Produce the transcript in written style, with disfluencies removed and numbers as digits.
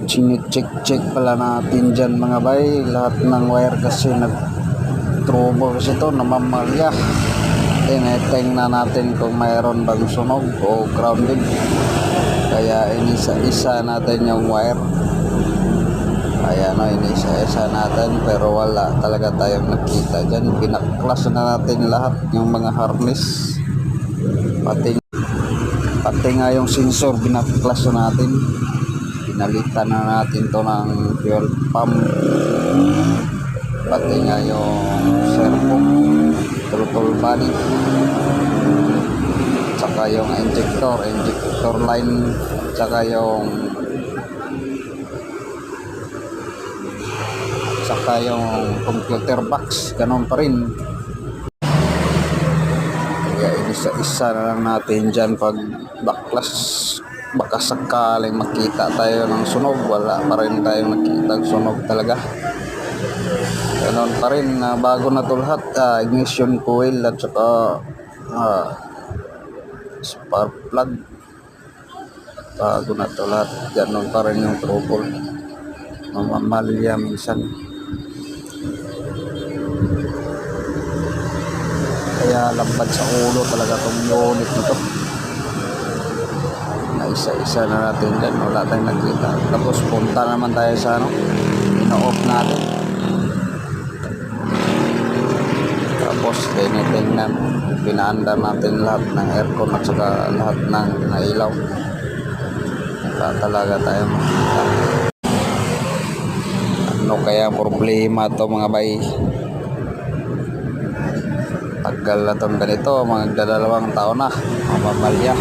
Chine-check pala natin dyan mga bay, lahat ng wire kasi nag-trouble kasi ito, namamalya. Tingnan natin kung mayroon bang sunog o grounded, kaya inisa-isa natin yung wire. Ayan o, inisa-isa natin pero wala talaga tayong nakita dyan. Pinaklas na natin lahat yung mga harness, pati nga yung sensor binaklas na natin. Pinalitan na natin to ng fuel pump, pati nga yung servo, throttle body, tsaka yung injector line, tsaka yung computer box, ganun pa rin. Kaya isa-isa na lang natin dyan pag baklas. Baka sakaling makita tayo ng sunog, wala pa rin tayong nakita sunog talaga. Ganun pa rin, bago na to lahat, ignition coil at saka spark plug, bago na to lahat. Ganun pa rin yung trouble, mamamalya minsan. Kaya lambat sa ulo talaga tong unit na to. Isa-isa na natin dyan, wala tayong nakita. Tapos punta naman tayo sa ino-off natin, tapos tinitingnan, pinaandar natin lahat ng aircon at saka lahat ng ilaw. Wala talaga tayo makita. Ano kaya problema to mga bay? Tagal na itong ganito, mga dalawang taon na, mamamalya.